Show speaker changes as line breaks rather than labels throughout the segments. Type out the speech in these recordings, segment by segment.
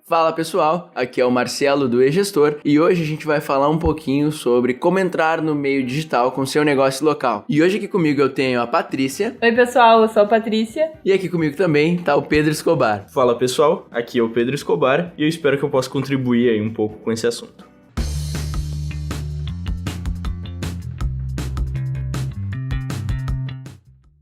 Fala pessoal, aqui é o Marcelo do eGestor e hoje a gente vai falar um pouquinho sobre como entrar no meio digital com seu negócio local. E hoje aqui comigo eu tenho a Patrícia.
Oi pessoal, eu sou a Patrícia.
E aqui comigo também tá o Pedro Escobar.
Fala pessoal, aqui é o Pedro Escobar e eu espero que eu possa contribuir aí um pouco com esse assunto.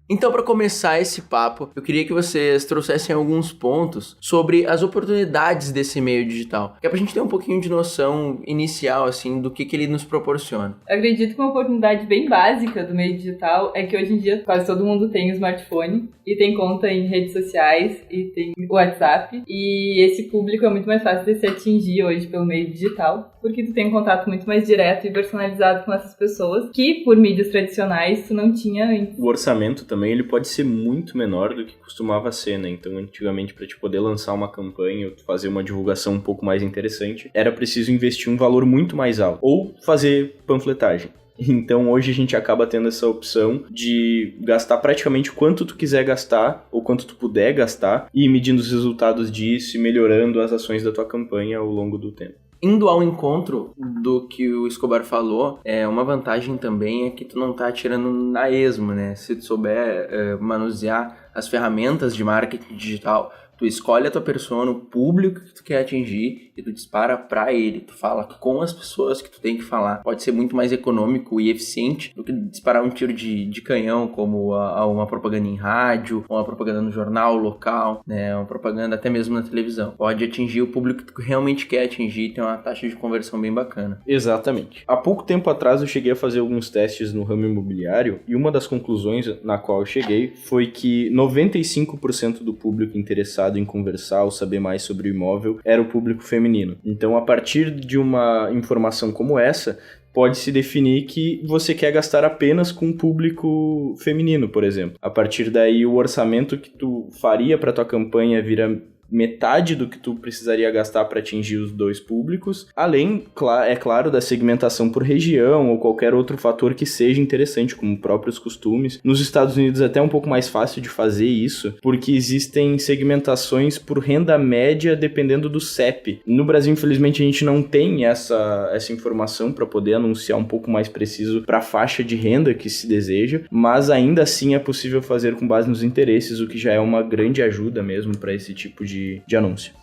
Então, para começar esse papo, eu queria que vocês trouxessem alguns pontos sobre as oportunidades desse meio digital, que é pra gente ter um pouquinho de noção inicial, assim, do que ele nos proporciona.
Eu acredito que uma oportunidade bem básica do meio digital é que hoje em dia quase todo mundo tem um smartphone e tem conta em redes sociais e tem WhatsApp, e esse público é muito mais fácil de se atingir hoje pelo meio digital, porque tu tem um contato muito mais direto e personalizado com essas pessoas que por mídias tradicionais tu não tinha antes.
O orçamento também ele pode ser muito menor do que costumava ser, né? Então, antigamente, para te poder lançar uma campanha ou fazer uma divulgação um pouco mais interessante, era preciso investir um valor muito mais alto ou fazer panfletagem. Então, hoje a gente acaba tendo essa opção de gastar praticamente quanto tu quiser gastar ou quanto tu puder gastar e ir medindo os resultados disso e melhorando as ações da tua campanha ao longo do tempo.
Indo ao encontro do que o Escobar falou, uma vantagem também é que tu não tá atirando na esmo, né? Se tu souber manusear as ferramentas de marketing digital, tu escolhe a tua persona, o público que tu quer atingir e tu dispara pra ele. Tu fala com as pessoas que tu tem que falar. Pode ser muito mais econômico e eficiente do que disparar um tiro de canhão, como uma propaganda em rádio, ou uma propaganda no jornal local, né? Uma propaganda até mesmo na televisão. Pode atingir o público que tu realmente quer atingir e tem uma taxa de conversão bem bacana.
Exatamente. Há pouco tempo atrás eu cheguei a fazer alguns testes no ramo imobiliário e uma das conclusões na qual eu cheguei foi que 95% do público interessado em conversar ou saber mais sobre o imóvel era o público feminino. Então, a partir de uma informação como essa, pode-se definir que você quer gastar apenas com o público feminino, por exemplo. A partir daí, o orçamento que tu faria para tua campanha vira metade do que tu precisaria gastar para atingir os dois públicos, além, é claro, da segmentação por região ou qualquer outro fator que seja interessante, como próprios costumes. Nos Estados Unidos é até um pouco mais fácil de fazer isso, porque existem segmentações por renda média dependendo do CEP. No Brasil, infelizmente, a gente não tem essa informação para poder anunciar um pouco mais preciso para a faixa de renda que se deseja, mas ainda assim é possível fazer com base nos interesses, o que já é uma grande ajuda mesmo para esse tipo de anúncio.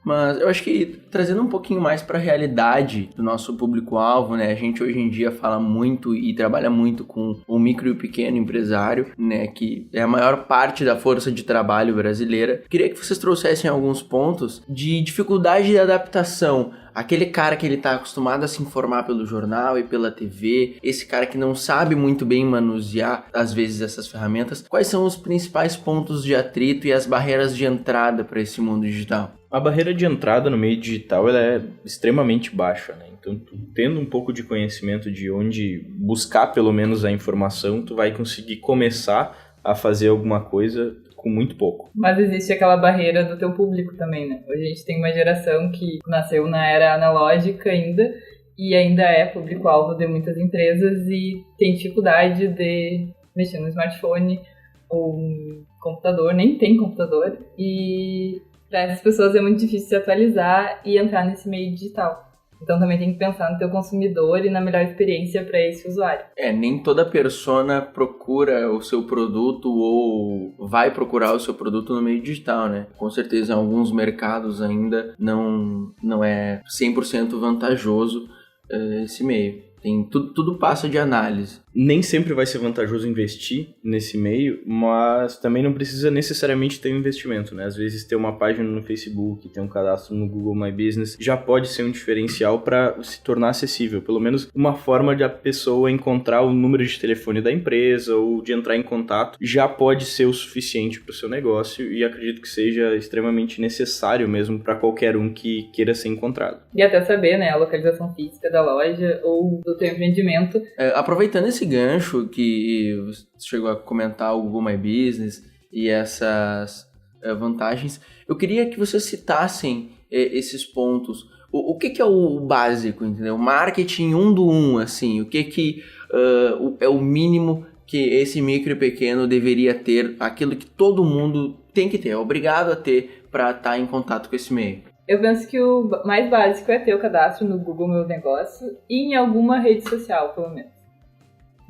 Mas eu acho que trazendo um pouquinho mais para a realidade do nosso público-alvo, né? A gente hoje em dia fala muito e trabalha muito com o micro e o pequeno empresário, né? Que é a maior parte da força de trabalho brasileira. Queria que vocês trouxessem alguns pontos de dificuldade de adaptação. Aquele cara que ele tá acostumado a se informar pelo jornal e pela TV, esse cara que não sabe muito bem manusear, às vezes, essas ferramentas. Quais são os principais pontos de atrito e as barreiras de entrada para esse mundo digital?
A barreira de entrada no meio digital ela é extremamente baixa, né? Então, tu, tendo um pouco de conhecimento de onde buscar pelo menos a informação, tu vai conseguir começar a fazer alguma coisa com muito pouco.
Mas existe aquela barreira do teu público também, né? Hoje a gente tem uma geração que nasceu na era analógica e ainda é público-alvo de muitas empresas e tem dificuldade de mexer no smartphone ou no computador, nem tem computador, e para essas pessoas é muito difícil se atualizar e entrar nesse meio digital. Então também tem que pensar no teu consumidor e na melhor experiência para esse usuário.
Nem toda persona procura o seu produto ou vai procurar o seu produto no meio digital, né? Com certeza em alguns mercados ainda não é 100% vantajoso esse meio. Tudo passa de análise.
Nem sempre vai ser vantajoso investir nesse meio, mas também não precisa necessariamente ter um investimento, né? Às vezes ter uma página no Facebook, ter um cadastro no Google My Business já pode ser um diferencial para se tornar acessível. Pelo menos uma forma de a pessoa encontrar o número de telefone da empresa ou de entrar em contato já pode ser o suficiente para o seu negócio e acredito que seja extremamente necessário mesmo para qualquer um que queira ser encontrado.
E até saber, né, a localização física da loja ou do teu empreendimento.
Aproveitando esse gancho que você chegou a comentar, o Google My Business e essas vantagens, eu queria que vocês citassem esses pontos. O que é o básico, entendeu? Marketing 1 do 1, assim, o que é o mínimo que esse micro e pequeno deveria ter, aquilo que todo mundo tem que ter, é obrigado a ter para estar em contato com esse meio?
Eu penso que o mais básico é ter o cadastro no Google Meu Negócio e em alguma rede social, pelo menos.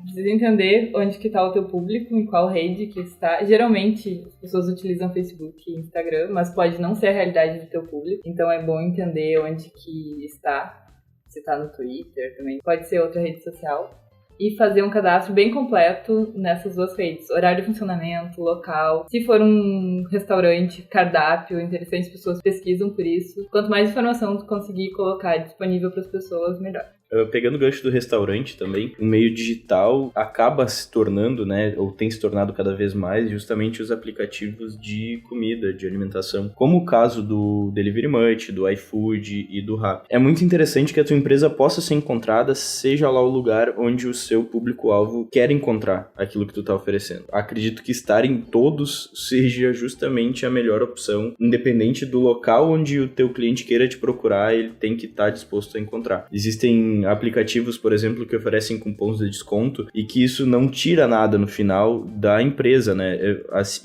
Precisa entender onde que está o teu público, em qual rede que está. Geralmente, as pessoas utilizam Facebook e Instagram, mas pode não ser a realidade do teu público. Então, é bom entender onde que está. Se está no Twitter também. Pode ser outra rede social. E fazer um cadastro bem completo nessas duas redes. Horário de funcionamento, local. Se for um restaurante, cardápio, interessante, as pessoas pesquisam por isso. Quanto mais informação tu conseguir colocar disponível para as pessoas, melhor.
Pegando o gancho do restaurante também, o meio digital acaba se tornando, né, ou tem se tornado cada vez mais, justamente os aplicativos de comida, de alimentação, como o caso do Delivery Much, do iFood e do Rappi. É muito interessante que a tua empresa possa ser encontrada, seja lá o lugar onde o seu público-alvo quer encontrar aquilo que tu está oferecendo. Acredito que estar em todos seja justamente a melhor opção, independente do local onde o teu cliente queira te procurar, ele tem que estar disposto a encontrar. Existem aplicativos, por exemplo, que oferecem cupons de desconto e que isso não tira nada no final da empresa, né?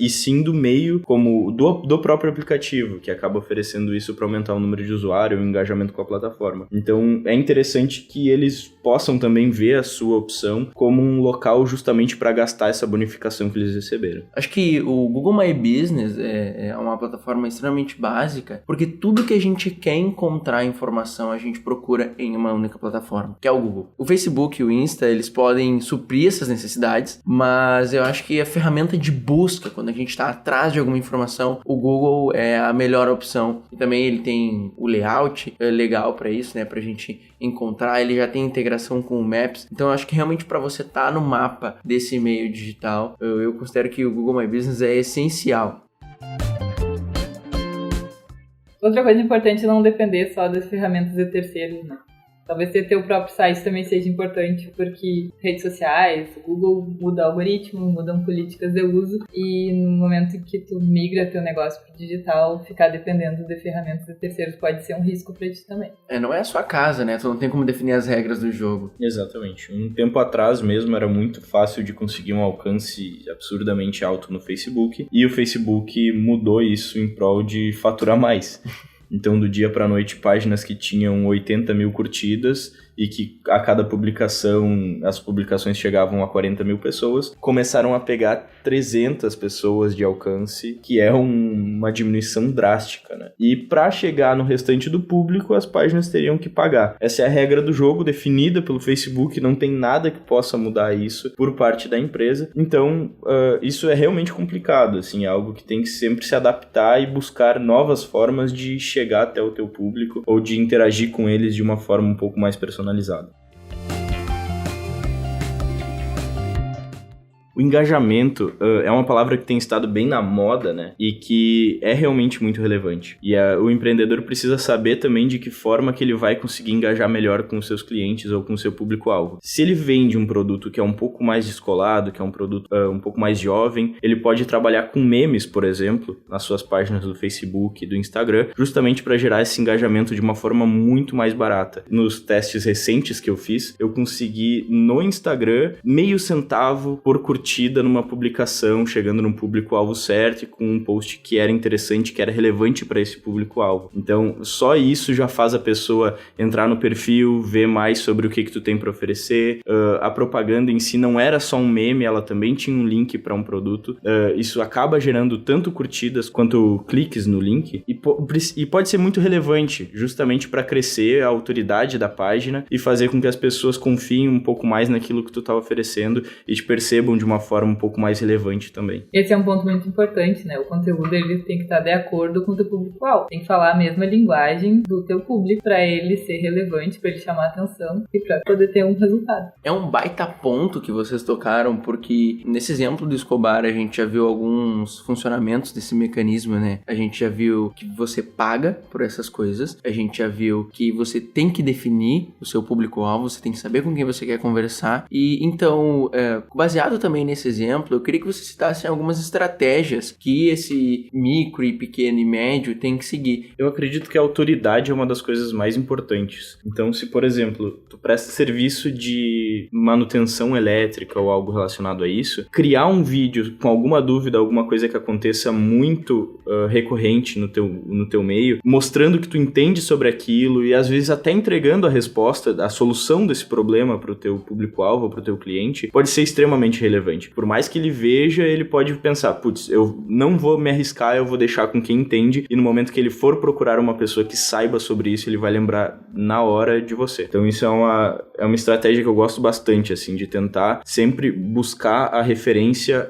E sim do meio, como do próprio aplicativo, que acaba oferecendo isso para aumentar o número de usuários e o engajamento com a plataforma. Então, é interessante que eles possam também ver a sua opção como um local justamente para gastar essa bonificação que eles receberam.
Acho que o Google My Business é uma plataforma extremamente básica, porque tudo que a gente quer encontrar informação, a gente procura em uma única plataforma, que é o Google. O Facebook e o Insta, eles podem suprir essas necessidades, mas eu acho que a ferramenta de busca, quando a gente está atrás de alguma informação, o Google é a melhor opção. E também ele tem o layout legal para isso, né, pra gente encontrar, ele já tem integração com o Maps, então eu acho que realmente para você estar no mapa desse meio digital, eu considero que o Google My Business é essencial.
Outra coisa importante é não depender só das ferramentas de terceiros, né? Talvez ter teu próprio site também seja importante, porque redes sociais, o Google muda algoritmo, mudam políticas de uso, e no momento em que tu migra teu negócio para o digital, ficar dependendo de ferramentas de terceiros pode ser um risco para ti também.
Não é a sua casa, né? Tu não tem como definir as regras do jogo.
Exatamente. Um tempo atrás mesmo era muito fácil de conseguir um alcance absurdamente alto no Facebook, e o Facebook mudou isso em prol de faturar mais. Então, do dia para a noite, páginas que tinham 80 mil curtidas e que a cada publicação, as publicações chegavam a 40 mil pessoas, começaram a pegar 300 pessoas de alcance, que é uma diminuição drástica, né? E para chegar no restante do público, as páginas teriam que pagar. Essa é a regra do jogo, definida pelo Facebook, não tem nada que possa mudar isso por parte da empresa. Então, isso é realmente complicado, assim, é algo que tem que sempre se adaptar e buscar novas formas de chegar até o teu público ou de interagir com eles de uma forma um pouco mais personalizada. O engajamento é uma palavra que tem estado bem na moda, né? E que é realmente muito relevante. E o empreendedor precisa saber também de que forma que ele vai conseguir engajar melhor com os seus clientes ou com o seu público-alvo. Se ele vende um produto que é um pouco mais descolado, que é um produto um pouco mais jovem, ele pode trabalhar com memes, por exemplo, nas suas páginas do Facebook e do Instagram, justamente para gerar esse engajamento de uma forma muito mais barata. Nos testes recentes que eu fiz, eu consegui no Instagram meio centavo por curtida numa publicação, chegando num público-alvo certo e com um post que era interessante, que era relevante para esse público-alvo. Então, só isso já faz a pessoa entrar no perfil, ver mais sobre o que tu tem para oferecer. A propaganda em si não era só um meme, ela também tinha um link para um produto. Isso acaba gerando tanto curtidas quanto cliques no link e pode ser muito relevante, justamente para crescer a autoridade da página e fazer com que as pessoas confiem um pouco mais naquilo que tu tá oferecendo e te percebam de uma forma um pouco mais relevante também.
Esse é um ponto muito importante, né? O conteúdo ele tem que estar de acordo com o teu público-alvo. Tem que falar a mesma linguagem do teu público para ele ser relevante, para ele chamar atenção e para poder ter um resultado.
É um baita ponto que vocês tocaram, porque nesse exemplo do Escobar a gente já viu alguns funcionamentos desse mecanismo, né? A gente já viu que você paga por essas coisas, a gente já viu que você tem que definir o seu público-alvo, você tem que saber com quem você quer conversar e então, baseado também também nesse exemplo, eu queria que você citasse algumas estratégias que esse micro e pequeno e médio tem que seguir.
Eu acredito que a autoridade é uma das coisas mais importantes. Então, se, por exemplo, tu presta serviço de manutenção elétrica ou algo relacionado a isso, criar um vídeo com alguma dúvida, alguma coisa que aconteça muito recorrente no teu meio, mostrando que tu entende sobre aquilo e às vezes até entregando a resposta, a solução desse problema para o teu público-alvo, para o teu cliente, pode ser extremamente relevante. Por mais que ele veja, ele pode pensar, putz, eu não vou me arriscar, eu vou deixar com quem entende, e no momento que ele for procurar uma pessoa que saiba sobre isso, ele vai lembrar na hora de você. Então isso é uma estratégia que eu gosto bastante, assim, de tentar sempre buscar a referência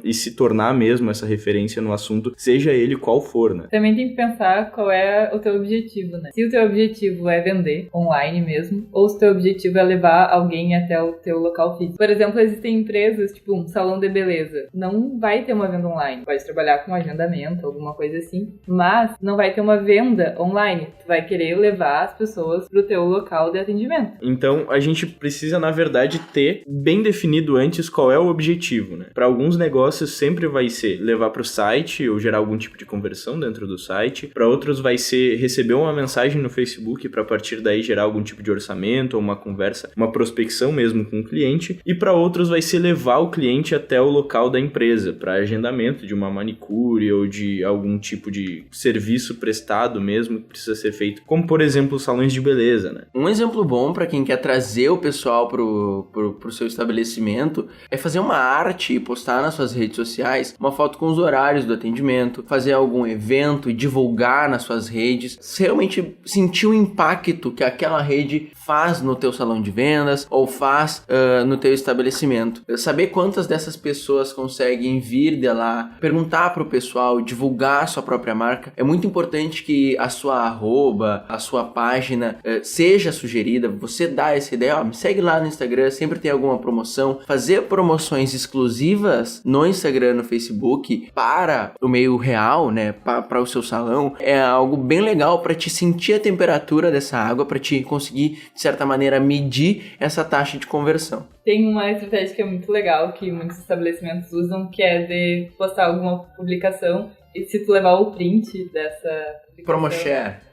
e se tornar mesmo essa referência no assunto, seja ele qual for, né?
Também tem que pensar qual é o teu objetivo, né? Se o teu objetivo é vender online mesmo, ou se o teu objetivo é levar alguém até o teu local físico. Por exemplo, existem empresas, tipo um salão de beleza, não vai ter uma venda online, pode trabalhar com agendamento, alguma coisa assim, mas não vai ter uma venda online, tu vai querer levar as pessoas pro teu local de atendimento.
Então, a gente precisa, na verdade, ter bem definido antes qual é o objetivo, né? Para alguns negócios sempre vai ser levar pro site ou gerar algum tipo de conversão dentro do site, para outros vai ser receber uma mensagem no Facebook para a partir daí gerar algum tipo de orçamento ou uma conversa, uma prospecção mesmo com o cliente, e para outros vai ser levar o cliente até o local da empresa para agendamento de uma manicure ou de algum tipo de serviço prestado mesmo que precisa ser feito, como por exemplo salões de beleza, né?
Um exemplo bom para quem quer trazer o pessoal pro seu estabelecimento é fazer uma arte e postar nas suas redes sociais uma foto com os horários do atendimento, fazer algum evento e divulgar nas suas redes, realmente sentir o impacto que aquela rede faz no teu salão de vendas ou faz no teu estabelecimento. Saber quantas dessas pessoas conseguem vir de lá, perguntar pro pessoal, divulgar a sua própria marca. É muito importante que a sua arroba, a sua página seja sugerida. Você dá essa ideia, me segue lá no Instagram, sempre tem alguma promoção. Fazer promoções exclusivas no Instagram, no Facebook, para o meio real, né, para o seu salão, é algo bem legal para te sentir a temperatura dessa água, para te conseguir, de certa maneira, medir essa taxa de conversão.
Tem uma estratégia que é muito legal, que muitos estabelecimentos usam, que é de postar alguma publicação e se tu levar o print dessa publicação...
Promoshare.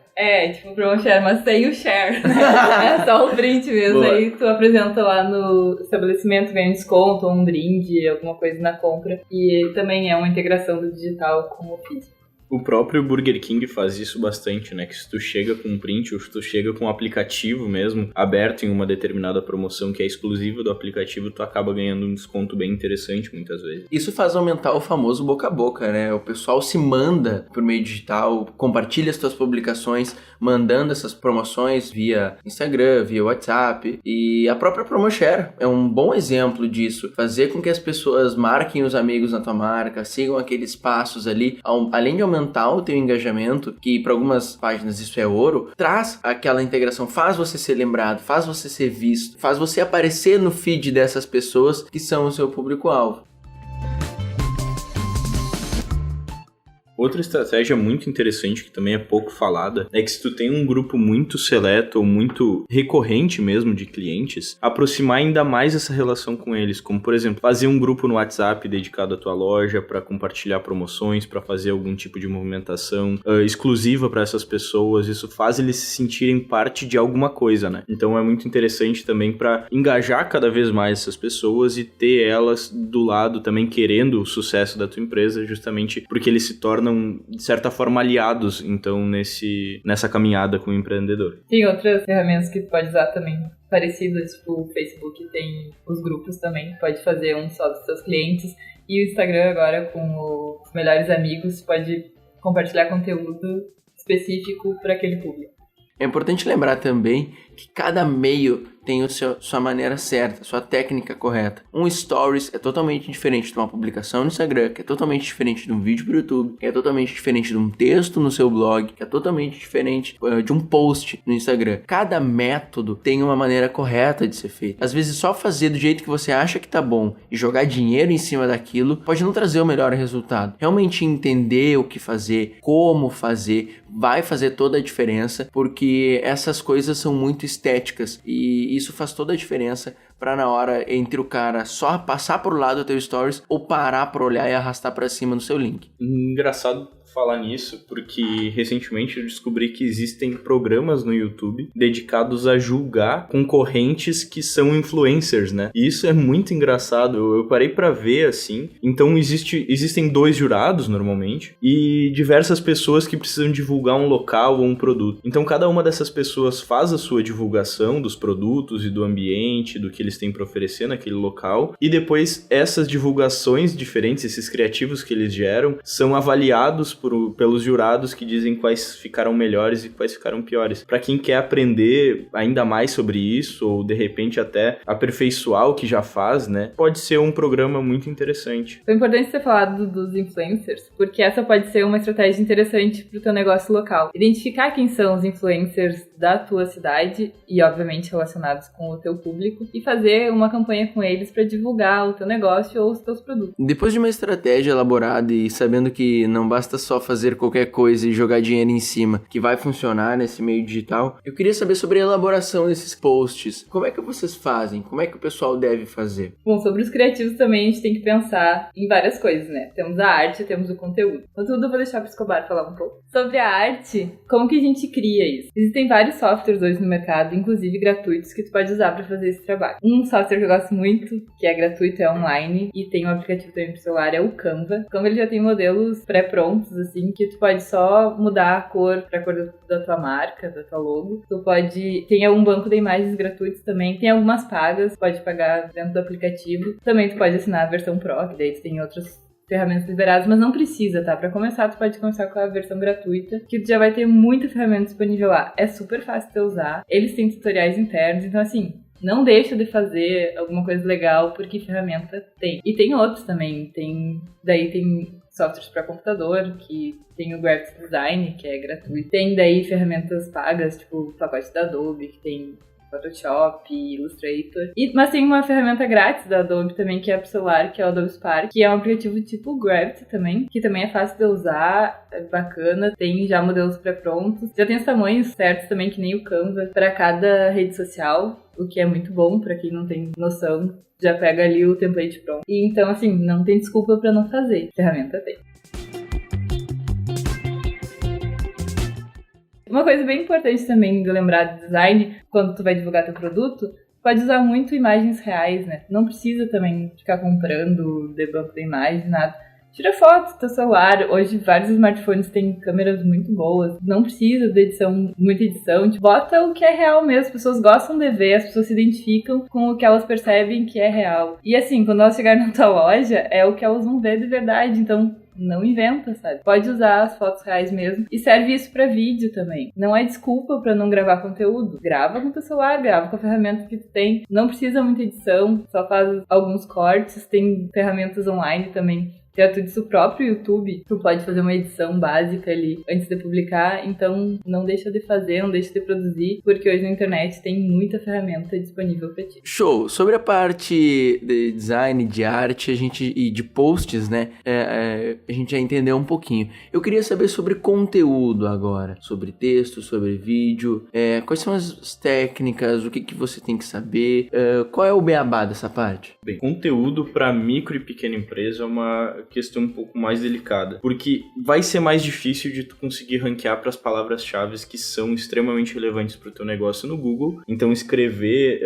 Tipo promoshare, mas sem o share, né? É só o print mesmo.
Boa.
Aí tu apresenta lá no estabelecimento, ganha um desconto, um brinde, alguma coisa na compra. E também é uma integração do digital com o físico.
O próprio Burger King faz isso bastante, né? Que se tu chega com um print ou se tu chega com um aplicativo mesmo aberto em uma determinada promoção que é exclusiva do aplicativo, tu acaba ganhando um desconto bem interessante muitas vezes.
Isso faz aumentar o famoso boca a boca, né? O pessoal se manda por meio digital, compartilha as tuas publicações, mandando essas promoções via Instagram, via WhatsApp. E a própria Promoshare é um bom exemplo disso. Fazer com que as pessoas marquem os amigos na tua marca, sigam aqueles passos ali, além de aumentar o teu engajamento, que para algumas páginas isso é ouro, traz aquela integração, faz você ser lembrado, faz você ser visto, faz você aparecer no feed dessas pessoas que são o seu público-alvo.
Outra estratégia muito interessante, que também é pouco falada, é que se tu tem um grupo muito seleto ou muito recorrente mesmo de clientes, aproximar ainda mais essa relação com eles, como por exemplo, fazer um grupo no WhatsApp dedicado à tua loja para compartilhar promoções, para fazer algum tipo de movimentação exclusiva para essas pessoas. Isso faz eles se sentirem parte de alguma coisa, né? Então é muito interessante também para engajar cada vez mais essas pessoas e ter elas do lado também querendo o sucesso da tua empresa, justamente porque eles se tornam de certa forma aliados, então, nessa caminhada com o empreendedor.
Tem outras ferramentas que tu pode usar também parecidas, tipo o Facebook tem os grupos também, pode fazer um só dos seus clientes, e o Instagram agora com os melhores amigos pode compartilhar conteúdo específico para aquele público.
É importante lembrar também que cada meio tem sua maneira certa, sua técnica correta. Um stories é totalmente diferente de uma publicação no Instagram, que é totalmente diferente de um vídeo pro YouTube, que é totalmente diferente de um texto no seu blog, que é totalmente diferente de um post no Instagram. Cada método tem uma maneira correta de ser feito. Às vezes só fazer do jeito que você acha que tá bom e jogar dinheiro em cima daquilo pode não trazer o melhor resultado. Realmente entender o que fazer, como fazer, vai fazer toda a diferença, porque essas coisas são muito estéticas e isso faz toda a diferença pra na hora entre o cara só passar pro lado do teu stories ou parar pra olhar e arrastar pra cima no seu link.
Engraçado falar nisso, porque recentemente eu descobri que existem programas no YouTube dedicados a julgar concorrentes que são influencers, né? E isso é muito engraçado, eu parei pra ver, assim. Então existem 2 jurados, normalmente, e diversas pessoas que precisam divulgar um local ou um produto. Então cada uma dessas pessoas faz a sua divulgação dos produtos e do ambiente, do que eles têm pra oferecer naquele local, e depois essas divulgações diferentes, esses criativos que eles geram, são avaliados pelos jurados que dizem quais ficaram melhores e quais ficaram piores. Para quem quer aprender ainda mais sobre isso, ou de repente até aperfeiçoar o que já faz, né? Pode ser um programa muito interessante.
Foi importante ter falado dos influencers, porque essa pode ser uma estratégia interessante pro teu negócio local. Identificar quem são os influencers da tua cidade e, obviamente, relacionados com o teu público e fazer uma campanha com eles para divulgar o teu negócio ou os teus produtos.
Depois de uma estratégia elaborada e sabendo que não basta só fazer qualquer coisa e jogar dinheiro em cima, que vai funcionar nesse meio digital, eu queria saber sobre a elaboração desses posts. Como é que vocês fazem? Como é que o pessoal deve fazer?
Bom, sobre os criativos também a gente tem que pensar em várias coisas, né? Temos a arte, temos o conteúdo. Contudo, eu vou deixar para o Escobar falar um pouco. Sobre a arte, como que a gente cria isso? Existem vários softwares hoje no mercado, inclusive gratuitos, que tu pode usar para fazer esse trabalho. Um software que eu gosto muito, que é gratuito, é online, e tem um aplicativo também pro celular, é o Canva. O Canva ele já tem modelos pré-prontos, assim, que tu pode só mudar a cor pra cor da tua marca, da tua logo. Tu pode... Tem um banco de imagens gratuitos também. Tem algumas pagas, pode pagar dentro do aplicativo. Também tu pode assinar a versão Pro, que daí tu tem outras ferramentas liberadas, mas não precisa, tá? Pra começar, tu pode começar com a versão gratuita, que tu já vai ter muita ferramenta disponível lá. É super fácil de usar. Eles têm tutoriais internos, então assim... Não deixa de fazer alguma coisa legal porque ferramenta tem. E tem outros também. Daí tem softwares para computador, que tem o Graphic Design, que é gratuito. Tem daí ferramentas pagas, tipo o pacote da Adobe, que tem Photoshop, Illustrator. Mas tem uma ferramenta grátis da Adobe também, que é pro celular, que é o Adobe Spark, que é um aplicativo tipo Gravity também, que também é fácil de usar, é bacana, tem já modelos pré-prontos. Já tem os tamanhos certos também, que nem o Canva, para cada rede social, o que é muito bom para quem não tem noção. Já pega ali o template pronto. E então, assim, não tem desculpa para não fazer. A ferramenta tem. Uma coisa bem importante também de lembrar de design, quando tu vai divulgar teu produto, pode usar muito imagens reais, né? Não precisa também ficar comprando de banco de imagem, nada. Tira foto do teu celular. Hoje vários smartphones têm câmeras muito boas. Não precisa de muita edição. Bota o que é real mesmo. As pessoas gostam de ver, as pessoas se identificam com o que elas percebem que é real. E assim, quando elas chegarem na tua loja, é o que elas vão ver de verdade. Então, não inventa, sabe? Pode usar as fotos reais mesmo. E serve isso pra vídeo também. Não é desculpa pra não gravar conteúdo. Grava com o teu celular, grava com a ferramenta que tu tem. Não precisa muita edição, só faz alguns cortes. Tem ferramentas online também gratuitos do próprio YouTube. Tu pode fazer uma edição básica ali antes de publicar. Então, não deixa de fazer, não deixa de produzir, porque hoje na internet tem muita ferramenta disponível pra ti.
Show! Sobre a parte de design, de arte e de posts, né? A gente já entendeu um pouquinho. Eu queria saber sobre conteúdo agora. Sobre texto, sobre vídeo. Quais são as técnicas? O que você tem que saber? Qual é o beabá dessa parte?
Bem, conteúdo para micro e pequena empresa é uma questão um pouco mais delicada, porque vai ser mais difícil de tu conseguir ranquear para as palavras-chave que são extremamente relevantes para o teu negócio no Google. Então escrever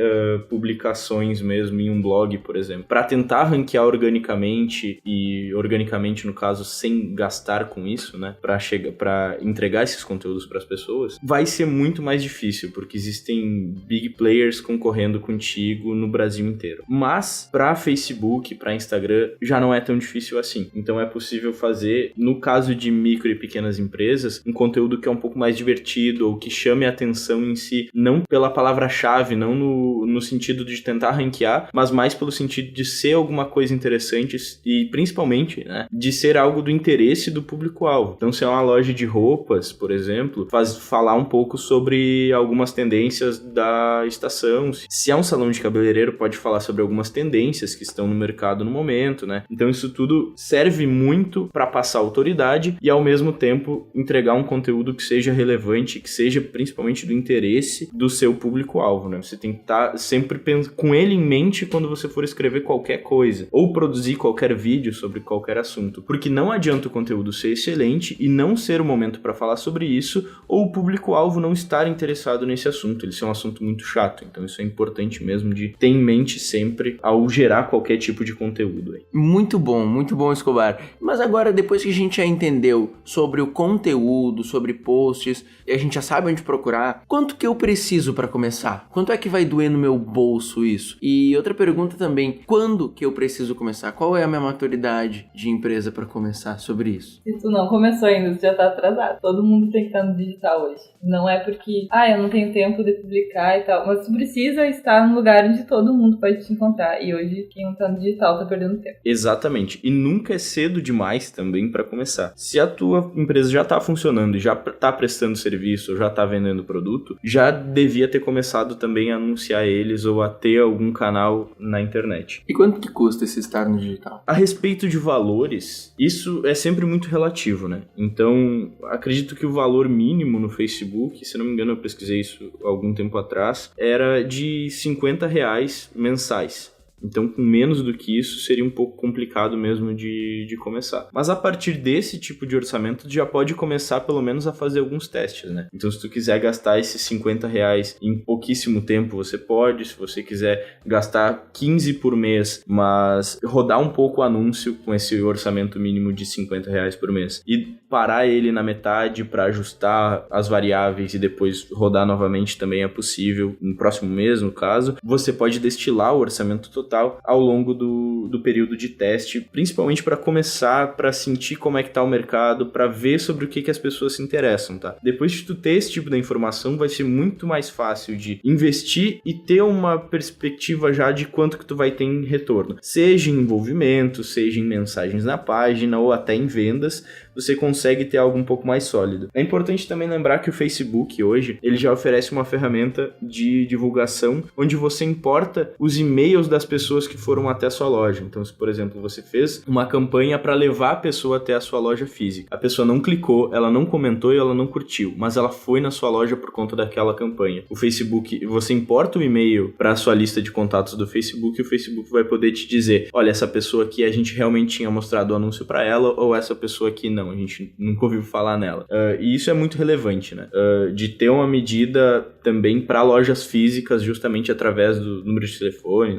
publicações mesmo em um blog, por exemplo, para tentar ranquear organicamente, e organicamente no caso sem gastar com isso, né, para entregar esses conteúdos para as pessoas, vai ser muito mais difícil, porque existem big players concorrendo contigo no Brasil inteiro. Mas para Facebook, para Instagram, já não é tão difícil assim. Então é possível fazer, no caso de micro e pequenas empresas, um conteúdo que é um pouco mais divertido ou que chame a atenção em si, não pela palavra-chave, não no sentido de tentar ranquear, mas mais pelo sentido de ser alguma coisa interessante e principalmente, né, de ser algo do interesse do público-alvo. Então se é uma loja de roupas, por exemplo, falar um pouco sobre algumas tendências da estação. Se é um salão de cabeleireiro, pode falar sobre algumas tendências que estão no mercado no momento, né? Então isso tudo serve muito para passar autoridade e ao mesmo tempo entregar um conteúdo que seja relevante, que seja principalmente do interesse do seu público-alvo, né? Você tem que estar sempre com ele em mente quando você for escrever qualquer coisa ou produzir qualquer vídeo sobre qualquer assunto, porque não adianta o conteúdo ser excelente e não ser o momento para falar sobre isso, ou o público-alvo não estar interessado nesse assunto, ele ser um assunto muito chato. Então isso é importante mesmo de ter em mente sempre ao gerar qualquer tipo de conteúdo aí.
Muito bom, Escobar. Mas agora, depois que a gente já entendeu sobre o conteúdo, sobre posts, e a gente já sabe onde procurar, quanto que eu preciso para começar? Quanto é que vai doer no meu bolso isso? E outra pergunta também, quando que eu preciso começar? Qual é a minha maturidade de empresa para começar sobre isso?
Se tu não começou ainda, tu já tá atrasado. Todo mundo tem que estar no digital hoje. Não é porque, eu não tenho tempo de publicar e tal, mas tu precisa estar num lugar onde todo mundo pode te encontrar. E hoje, quem não tá no digital tá perdendo tempo.
Exatamente. E nunca é cedo demais também para começar. Se a tua empresa já tá funcionando e já tá prestando serviço ou já tá vendendo produto, já devia ter começado também a anunciar eles ou a ter algum canal na internet.
E quanto que custa esse estar no digital?
A respeito de valores, isso é sempre muito relativo, né? Então, acredito que o valor mínimo no Facebook, se não me engano eu pesquisei isso algum tempo atrás, era de R$50 mensais. Então, com menos do que isso, seria um pouco complicado mesmo de começar. Mas a partir desse tipo de orçamento, tu já pode começar pelo menos a fazer alguns testes, né? Então, se tu quiser gastar esses R$50 em pouquíssimo tempo, você pode. Se você quiser gastar 15 por mês, mas rodar um pouco o anúncio com esse orçamento mínimo de R$50 por mês e parar ele na metade para ajustar as variáveis e depois rodar novamente também é possível, no próximo mês, no caso, você pode destilar o orçamento total ao longo do período de teste, principalmente para começar, para sentir como é que tá o mercado, para ver sobre o que as pessoas se interessam, tá? Depois de tu ter esse tipo de informação, vai ser muito mais fácil de investir e ter uma perspectiva já de quanto que tu vai ter em retorno. Seja em envolvimento, seja em mensagens na página ou até em vendas, você consegue ter algo um pouco mais sólido. É importante também lembrar que o Facebook hoje, ele já oferece uma ferramenta de divulgação onde você importa os e-mails das pessoas que foram até a sua loja. Então, se, por exemplo, você fez uma campanha para levar a pessoa até a sua loja física, a pessoa não clicou, ela não comentou e ela não curtiu, mas ela foi na sua loja por conta daquela campanha. O Facebook, você importa o e-mail para a sua lista de contatos do Facebook e o Facebook vai poder te dizer, olha, essa pessoa aqui a gente realmente tinha mostrado o anúncio para ela ou essa pessoa aqui não, a gente nunca ouviu falar nela. E isso é muito relevante, né? De ter uma medida também para lojas físicas, justamente através do número de telefone,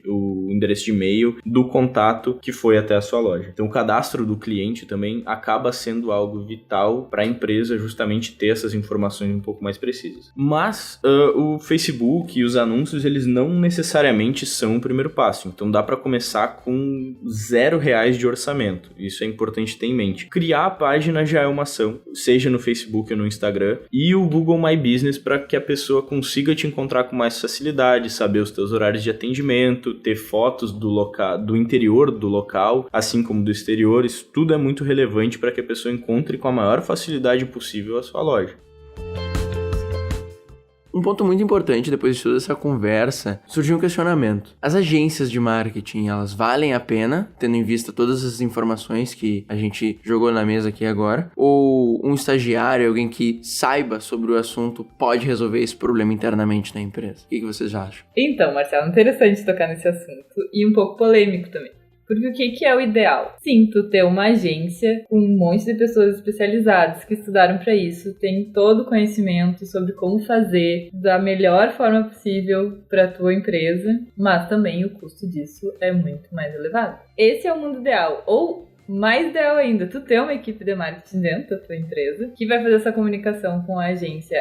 o endereço de e-mail, do contato que foi até a sua loja. Então o cadastro do cliente também acaba sendo algo vital para a empresa justamente ter essas informações um pouco mais precisas. Mas o Facebook e os anúncios, eles não necessariamente são o primeiro passo. Então dá para começar com R$0 de orçamento. Isso é importante ter em mente. Criar a página já é uma ação, seja no Facebook ou no Instagram, e o Google My Business para que a pessoa consiga te encontrar com mais facilidade, saber os teus horários de atendimento, ter fotos do interior do local, assim como do exterior. Isso tudo é muito relevante para que a pessoa encontre com a maior facilidade possível a sua loja.
Um ponto muito importante, depois de toda essa conversa, surgiu um questionamento. As agências de marketing, elas valem a pena, tendo em vista todas as informações que a gente jogou na mesa aqui agora? Ou um estagiário, alguém que saiba sobre o assunto, pode resolver esse problema internamente na empresa? O que vocês acham?
Então, Marcelo, interessante tocar nesse assunto e um pouco polêmico também. Porque o que é o ideal? Sim, tu ter uma agência com um monte de pessoas especializadas que estudaram para isso, tem todo o conhecimento sobre como fazer da melhor forma possível para tua empresa, mas também o custo disso é muito mais elevado. Esse é o mundo ideal. Ou mais ideal ainda, tu ter uma equipe de marketing dentro da tua empresa que vai fazer essa comunicação com a agência,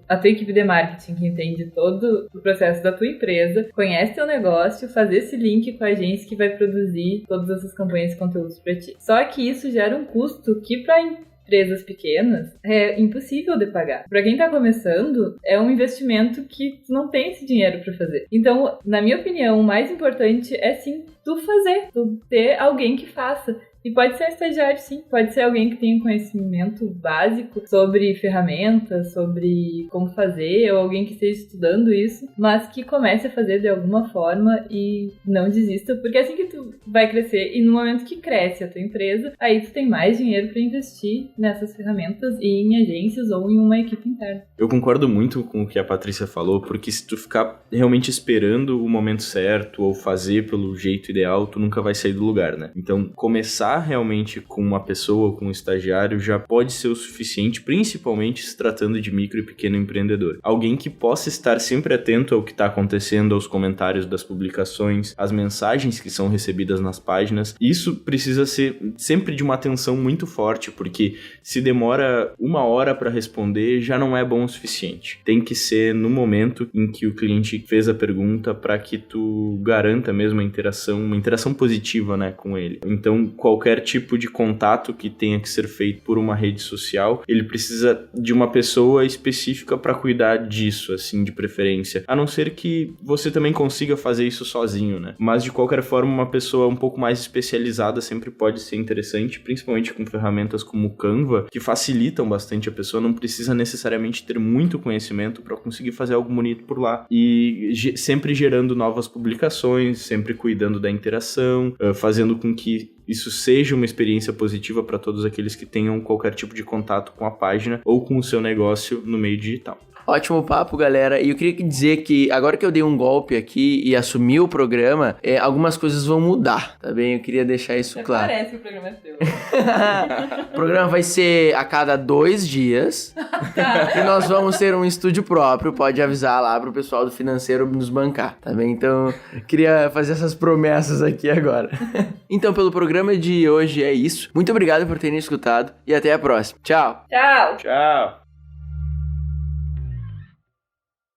a tua equipe de marketing que entende todo o processo da tua empresa, conhece teu negócio, fazer esse link com a agência que vai produzir todas essas campanhas e conteúdos para ti. Só que isso gera um custo que para empresas pequenas é impossível de pagar. Para quem tá começando, é um investimento que tu não tem esse dinheiro para fazer. Então, na minha opinião, o mais importante é sim tu fazer, tu ter alguém que faça. E pode ser estagiário, sim. Pode ser alguém que tenha conhecimento básico sobre ferramentas, sobre como fazer, ou alguém que esteja estudando isso, mas que comece a fazer de alguma forma e não desista, porque é assim que tu vai crescer. E no momento que cresce a tua empresa, aí tu tem mais dinheiro para investir nessas ferramentas e em agências ou em uma equipe interna.
Eu concordo muito com o que a Patrícia falou, porque se tu ficar realmente esperando o momento certo ou fazer pelo jeito ideal, tu nunca vai sair do lugar, né? Então, começar realmente com uma pessoa, com um estagiário, já pode ser o suficiente, principalmente se tratando de micro e pequeno empreendedor. Alguém que possa estar sempre atento ao que está acontecendo, aos comentários das publicações, às mensagens que são recebidas nas páginas. Isso precisa ser sempre de uma atenção muito forte, porque se demora 1 hora para responder, já não é bom o suficiente. Tem que ser no momento em que o cliente fez a pergunta para que tu garanta mesmo a interação, uma interação positiva, né, com ele. Então, qualquer tipo de contato que tenha que ser feito por uma rede social, ele precisa de uma pessoa específica para cuidar disso, assim, de preferência. A não ser que você também consiga fazer isso sozinho, né? Mas, de qualquer forma, uma pessoa um pouco mais especializada sempre pode ser interessante, principalmente com ferramentas como o Canva, que facilitam bastante. A pessoa não precisa necessariamente ter muito conhecimento para conseguir fazer algo bonito por lá. E sempre gerando novas publicações, sempre cuidando da interação, fazendo com que isso seja uma experiência positiva para todos aqueles que tenham qualquer tipo de contato com a página ou com o seu negócio no meio digital.
Ótimo papo, galera. E eu queria dizer que agora que eu dei um golpe aqui e assumi o programa, algumas coisas vão mudar, tá bem? Eu queria deixar isso claro.
Parece que o programa é teu.
O programa vai ser a cada 2 dias. E nós vamos ter um estúdio próprio. Pode avisar lá pro pessoal do financeiro nos bancar, tá bem? Então, queria fazer essas promessas aqui agora. Então, pelo programa de hoje é isso. Muito obrigado por terem escutado e até a próxima. Tchau!
Tchau!
Tchau!